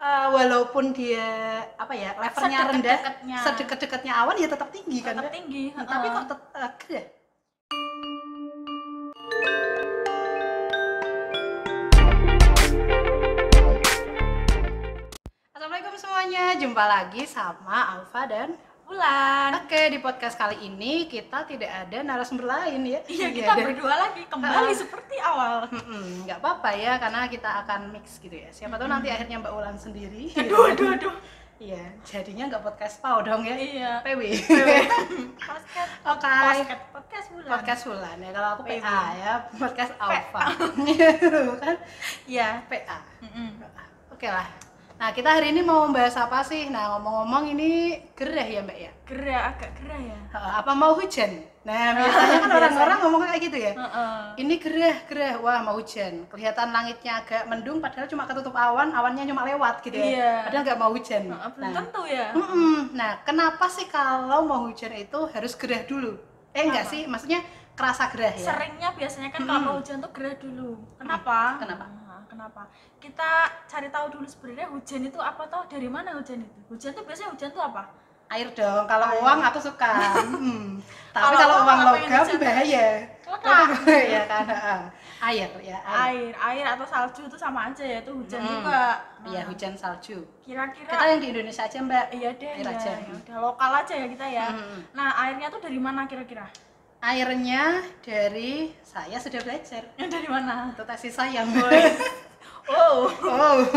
walaupun dia apa ya levelnya rendah, Sedekat-dekatnya. sedekat-dekatnya awan ya tetap tinggi kan, Tetap Mbak? tinggi. Tapi kok gerah? Assalamualaikum semuanya, jumpa lagi sama Alfa dan Bulan. Oke, di podcast kali ini kita tidak ada narasumber lain ya. Iya, kita berdua lagi kembali seperti awal. Nggak apa-apa ya, karena kita akan mix gitu ya. Siapa tahu nanti akhirnya Mbak Ulan sendiri. Aduh. Iya, jadinya nggak podcast PAU dong ya. Iya. PW. Podcast. Oke. Podcast Bulan. Podcast Ulan ya. Kalau aku PW. PA ya, podcast Alpha. Kan? Iya. PA. Oke lah. Nah, kita hari ini mau membahas apa sih? Nah, ngomong-ngomong ini gerah ya, Mbak ya? Agak gerah ya. Apa mau hujan? Nah, biasanya kan orang-orang ngomong kayak gitu ya. Ini gerah, wah mau hujan. Kelihatan langitnya agak mendung, padahal cuma ketutup awan, awannya cuma lewat gitu ya. Iya. Padahal nggak mau hujan. Belum tentu ya. Nah, kenapa sih kalau mau hujan itu harus gerah dulu? Enggak sih, maksudnya kerasa gerah ya? Seringnya biasanya kan kalau mau hujan tuh gerah dulu. Kenapa? Kenapa? Kita cari tahu dulu sebenarnya hujan itu apa, toh dari mana hujan itu? Hujan tuh biasanya hujan tuh apa? Air dong, kalau Air. uang aku suka. Tapi Kalau kalau uang uang nggak pengen logam hujan. bahaya. Ya kan? Air ya. Air atau salju itu sama aja ya, itu hujan juga. Iya, hujan salju. Kira-kira Kita yang di Indonesia aja, Mbak. iya deh, Air ya, aja. ya udah lokal aja ya kita ya. Nah, airnya tuh dari mana kira-kira? Airnya dari saya sudah belajar. Dari mana? Itu kasih sayang. Oh,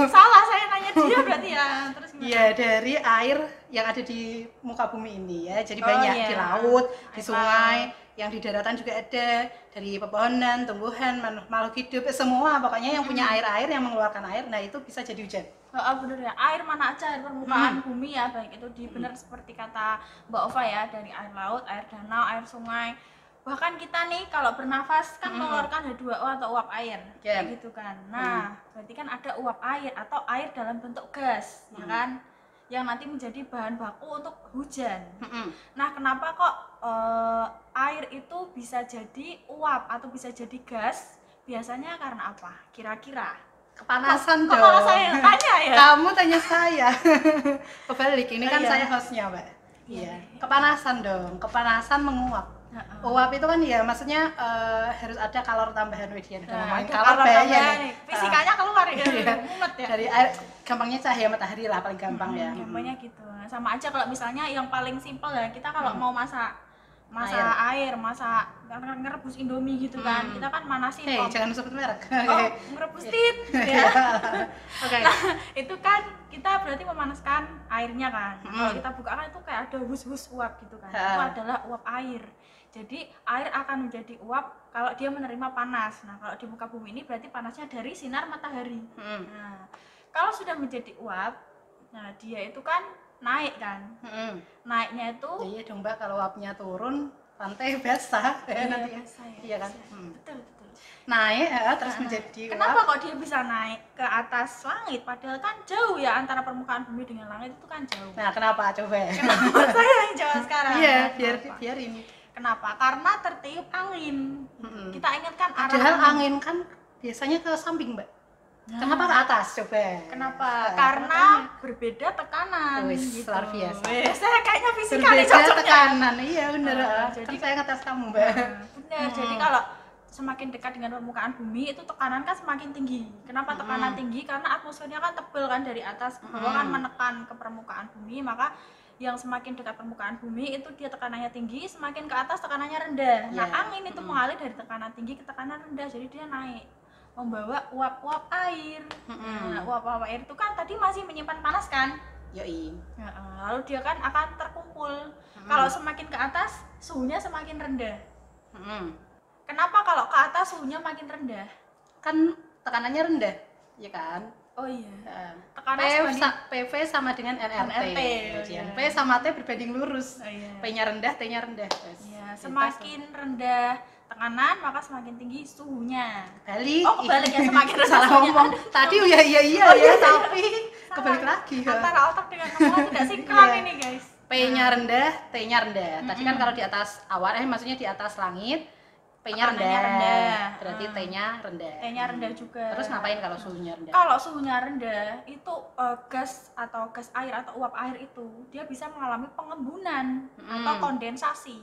salah saya nanya dia berarti ya. Terus gimana? Iya, dari air yang ada di muka bumi ini ya. Jadi banyak iya. di laut, di Air sungai, yang di daratan juga ada, dari pepohonan, tumbuhan, makhluk hidup, semua pokoknya yang punya air-air yang mengeluarkan air, nah itu bisa jadi hujan. Bener ya, air mana aja, air permukaan bumi ya, baik itu di benar seperti kata Mbak Ova ya, dari air laut, air danau, air sungai. Bahkan kita nih kalau bernafas kan mengeluarkan H2O atau uap air, kayak gitu kan. Nah, berarti kan ada uap air atau air dalam bentuk gas, ya kan? Yang nanti menjadi bahan baku untuk hujan. Nah, kenapa kok air itu bisa jadi uap atau bisa jadi gas? Biasanya karena apa? Kira-kira? Kepanasan Kok dong. malah saya yang tanya ya? Kamu tanya saya. Kebalik, ini kan Iya. saya hostnya, Mbak. Iya. Kepanasan dong, kepanasan menguap. Uap itu kan ya maksudnya harus ada kalor tambahan Widian. Ngomongin kalor bahaya nih. Fisikanya keluar ya, mumet ya. Dari air, gampangnya cahaya matahari lah paling gampang ya. Gampangnya gitu. Sama aja kalau misalnya yang paling simpel ya, kita kalau mau masak air, masak ngerebus Indomie gitu kan. Kita kan manasin Jangan sebut merek. ngerebus tit ya. Oke. Nah, itu kan kita berarti memanaskan airnya kan. Kalau kita buka kan itu kayak ada hus-hus uap gitu kan. Itu adalah uap air. Jadi air akan menjadi uap kalau dia menerima panas. Nah, kalau di muka bumi ini berarti panasnya dari sinar matahari. Nah, kalau sudah menjadi uap, nah dia itu kan naik kan. Naiknya itu Iya dong, Mbak, kalau uapnya turun pantai basah nanti ya. Iya kan? Betul. Naik terus menjadi Kenapa uap. kok dia bisa naik ke atas langit? Padahal kan jauh ya antara permukaan bumi dengan langit itu kan jauh. Nah, kenapa coba? Kenapa saya yang jawab sekarang? Iya, Kenapa? biar ini. Kenapa? Karena tertiup angin. Kita ingatkan arah Padahal angin kan biasanya ke samping, Mbak. Kenapa ke atas coba? Kenapa? Nah, Karena berbeda tekanan. Wis, gitu. luar biasa. Saya kayaknya fisika nih Berbeda cocoknya. tekanan, iya bener. Jadi- Kan saya ngetes kamu, Mbak. Benar. Jadi kalau semakin dekat dengan permukaan bumi itu tekanan kan semakin tinggi. Kenapa tekanan tinggi? Karena atmosfernya kan tebal kan dari atas ke bawah kan menekan ke permukaan bumi, maka yang semakin dekat permukaan bumi itu dia tekanannya tinggi, semakin ke atas tekanannya rendah. Nah, Yeah. angin itu mengalir dari tekanan tinggi ke tekanan rendah, jadi dia naik membawa uap-uap air. Nah, uap-uap air itu kan tadi masih menyimpan panas kan? Yoi. Lalu dia kan akan terkumpul. Kalau semakin ke atas, suhunya semakin rendah. Kenapa kalau ke atas suhunya makin rendah? Kan tekanannya rendah, ya kan? Oh iya. P, PV sama dengan NRT. NRT, Kemudian iya. P sama T berbanding lurus. Oh iya. P-nya rendah, T-nya rendah. Ya, semakin rendah tekanan maka semakin tinggi suhunya. Balik. Oh, kebalik ya, semakin rendah Salah suhunya. ngomong. Tadi iya ya, tapi kebalik lagi. Antara otak dengan kepala tidak sinkron Iya. ini, guys. P-nya rendah, T-nya rendah. Tadi kan kalau di atas awan, maksudnya di atas langit, P-nya tekanannya rendah. Berarti T-nya rendah. T-nya rendah juga. Terus ngapain kalau suhunya rendah? Kalau suhunya rendah, itu gas atau gas air atau uap air itu dia bisa mengalami pengembunan atau kondensasi.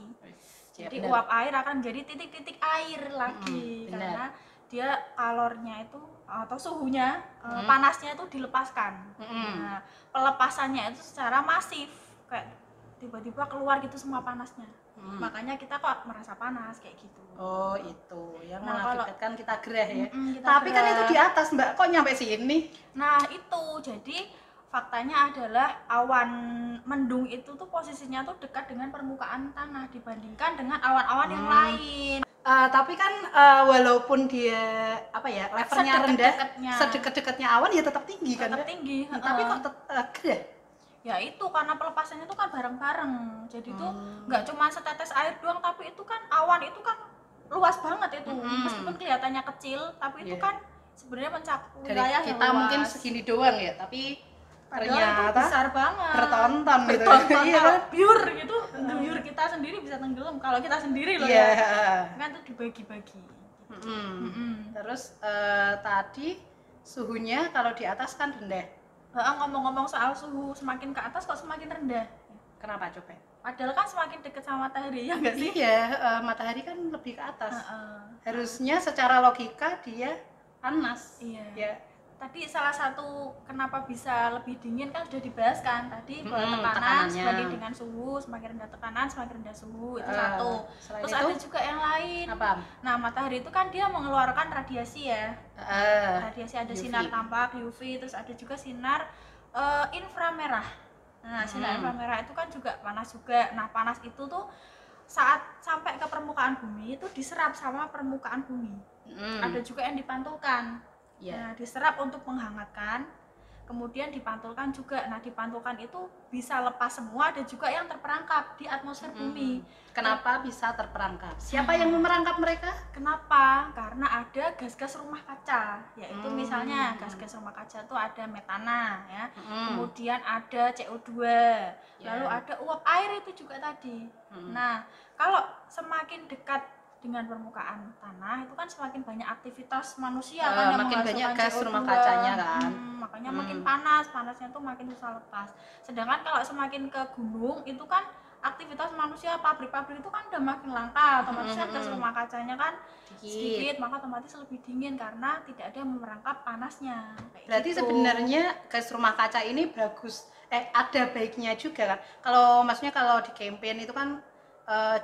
Jadi uap air akan menjadi titik-titik air lagi karena dia kalornya itu atau suhunya panasnya itu dilepaskan. Nah, pelepasannya itu secara masif kayak tiba-tiba keluar gitu semua panasnya. Makanya kita kok merasa panas kayak gitu. Oh, itu yang Nah, mengakibatkan kita gerah ya. kita Tapi kan gerah. itu di atas, Mbak. Kok nyampe sini? Nah, itu jadi faktanya adalah awan mendung itu tuh posisinya tuh dekat dengan permukaan tanah dibandingkan dengan awan-awan yang lain. Tapi kan walaupun dia apa ya levelnya rendah, sedekat-dekatnya awan ya tetap tinggi kan? Tetap Mbak? tinggi. Tapi kok gerah? Ya itu karena pelepasannya itu kan bareng-bareng. Jadi tuh nggak cuma setetes air doang, tapi itu kan awan itu kan luas banget itu. Meskipun kelihatannya kecil, tapi itu kan sebenarnya mencakup Dari wilayah yang kita luas. mungkin segini doang ya, tapi Padahal ternyata itu besar banget. bertonton gitu. Iya kan? Pure gitu. Pure kita sendiri bisa tenggelam kalau kita sendiri loh ya. Kan itu dibagi-bagi. Terus tadi suhunya kalau di atas kan rendah. Ngomong-ngomong soal suhu semakin ke atas kok semakin rendah. Kenapa coba? Padahal kan semakin dekat sama matahari ya nggak sih? Iya, matahari kan lebih ke atas. Harusnya secara logika dia panas. Iya. Ya. Tadi salah satu kenapa bisa lebih dingin kan sudah dibahas kan tadi bahwa tekanan tekanannya. sebanding dengan suhu, semakin rendah tekanan semakin rendah suhu, itu satu. Selain Terus itu, ada juga yang lain. apa? Nah, matahari itu kan dia mengeluarkan radiasi ya. Radiasi ada UV. sinar tampak UV, terus ada juga sinar inframerah. Nah, sinar inframerah itu kan juga panas juga. Nah, panas itu tuh saat sampai ke permukaan bumi itu diserap sama permukaan bumi. Ada juga yang dipantulkan. Nah, diserap untuk menghangatkan, kemudian dipantulkan juga. Nah, dipantulkan itu bisa lepas semua, ada juga yang terperangkap di atmosfer bumi. Kenapa bisa terperangkap? Siapa yang memerangkap mereka? Kenapa? Karena ada gas-gas rumah kaca, yaitu misalnya gas-gas rumah kaca itu ada metana ya, kemudian ada CO2, lalu ada uap air itu juga tadi. Nah, kalau semakin dekat dengan permukaan tanah itu kan semakin banyak aktivitas manusia kan yang makin banyak menghasilkan gas CO2. rumah kacanya kan. Makanya makin panasnya tuh makin susah lepas. Sedangkan kalau semakin ke gunung itu kan aktivitas manusia, pabrik-pabrik itu kan udah makin langka, otomatis kan gas rumah kacanya kan sedikit, maka otomatis lebih dingin karena tidak ada yang memerangkap panasnya. Kayak Berarti gitu. sebenarnya gas rumah kaca ini bagus, ada baiknya juga kan. Kalau maksudnya kalau di campaign itu kan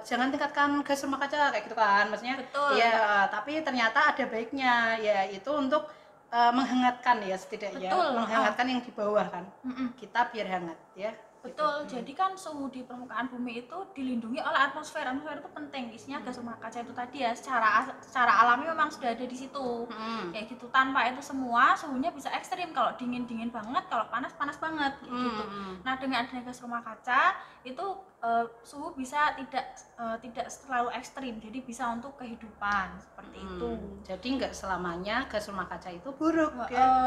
jangan tingkatkan gas rumah kaca kayak gitu kan, maksudnya. Betul. Ya, tapi ternyata ada baiknya, ya itu untuk menghangatkan ya setidaknya. Betul. Menghangatkan yang di bawah kan. Kita biar hangat ya. Betul, jadi kan suhu di permukaan bumi itu dilindungi oleh atmosfer. Atmosfer itu penting, isinya gas rumah kaca itu tadi ya. Secara alami memang sudah ada di situ. Kayak gitu, tanpa itu semua suhunya bisa ekstrim. Kalau dingin banget, kalau panas banget kayak gitu. Nah, dengan adanya gas rumah kaca itu suhu bisa tidak terlalu ekstrim. Jadi bisa untuk kehidupan seperti itu. Jadi nggak selamanya gas rumah kaca itu buruk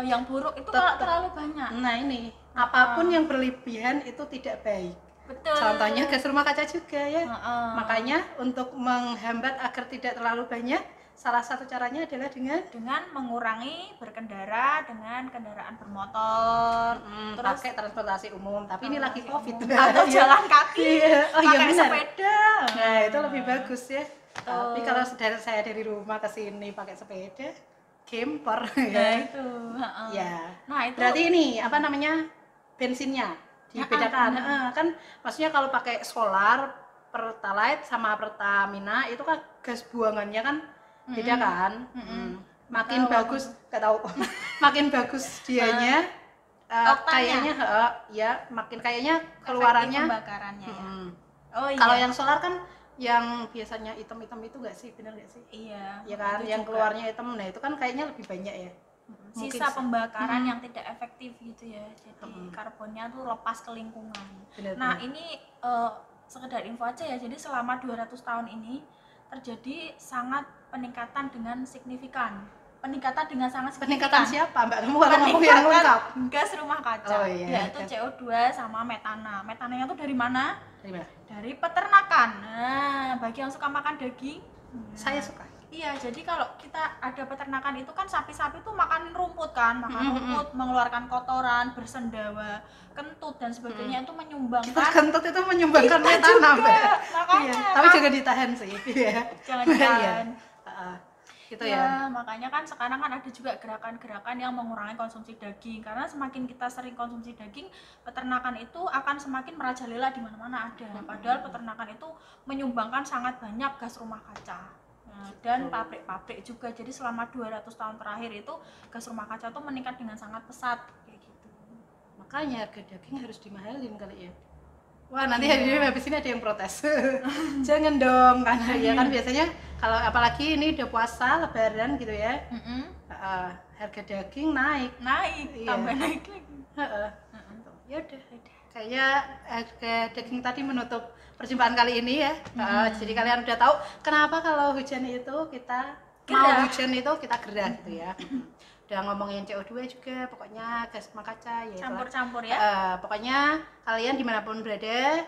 Yang buruk itu kalau terlalu banyak. Nah, ini apapun yang berlebihan itu tidak baik. Betul. Contohnya gas rumah kaca juga ya. Makanya untuk menghambat agar tidak terlalu banyak, salah satu caranya adalah dengan mengurangi berkendara dengan kendaraan bermotor, terus pakai transportasi umum. Tapi ini lagi Covid atau jalan kaki, pakai sepeda. Nah, itu lebih bagus ya. Tapi kalau saya dari rumah ke sini pakai sepeda, camper ya. Itu. Ya. Nah, itu berarti ini apa namanya? Bensinnya dibedakan. Kan maksudnya kalau pakai solar, Pertalite sama Pertamina itu kan gas buangannya kan beda kan. Makin bagus, nggak tahu. Makin bagus dianya kayaknya ya makin kayaknya keluarannya pembakarannya ya. Oh iya. Kalau yang solar kan yang biasanya hitam-hitam itu nggak sih, benar nggak sih? Iya. Ya kan, yang juga keluarnya hitam, nah itu kan kayaknya lebih banyak ya. Sisa pembakaran yang tidak efektif gitu ya, jadi karbonnya tuh lepas ke lingkungan. Nah, ini sekedar info aja ya, jadi selama 200 tahun ini terjadi sangat peningkatan dengan signifikan. Peningkatan siapa, Mbak? Kamu kalau ngomong yang lengkap. Gas rumah kaca, yaitu gas. CO2 sama metana. Metananya tuh dari mana? Dari mana? Dari peternakan. Nah, bagi yang suka makan daging, Saya suka. Iya, jadi kalau kita ada peternakan itu kan sapi-sapi itu makanin rumput kan, makan rumput, mengeluarkan kotoran, bersendawa, kentut dan sebagainya itu Kita menyumbangkan kentut itu menyumbangkan kita metanam juga, ya. makanya. Iya, tapi jangan ditahan sih. Iya. Jangan Iya. ditahan. Gitu Ya, ya. makanya kan sekarang kan ada juga gerakan-gerakan yang mengurangi konsumsi daging, karena semakin kita sering konsumsi daging, peternakan itu akan semakin merajalela di mana-mana ada. Padahal peternakan itu menyumbangkan sangat banyak gas rumah kaca. Nah, dan pabrik-pabrik juga. Jadi selama 200 tahun terakhir itu gas rumah kaca itu meningkat dengan sangat pesat kayak gitu. Makanya harga daging harus dimahalin kali ya. Wah, nanti hari ini habis ini ada yang protes. Jangan dong, karena ya kan biasanya kalau apalagi ini udah puasa, lebaran gitu ya. Harga daging naik. Naik, Iya. tambah naik lagi. Ya udah. Kayaknya harga daging tadi menutup perjumpaan kali ini ya. Jadi kalian udah tahu kenapa kalau hujan itu kita mau hujan itu kita gerah gitu ya. Udah ngomongin CO2 juga, pokoknya gas rumah kaca ya. Campur-campur ya. Pokoknya kalian dimanapun berada,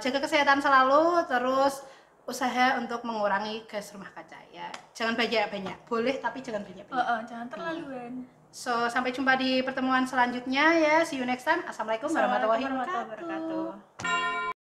jaga kesehatan selalu, terus usaha untuk mengurangi gas rumah kaca ya. Jangan banyak-banyak, boleh tapi jangan banyak-banyak. Jangan terlaluan. So, sampai jumpa di pertemuan selanjutnya ya. See you next time. Assalamualaikum warahmatullahi wabarakatuh.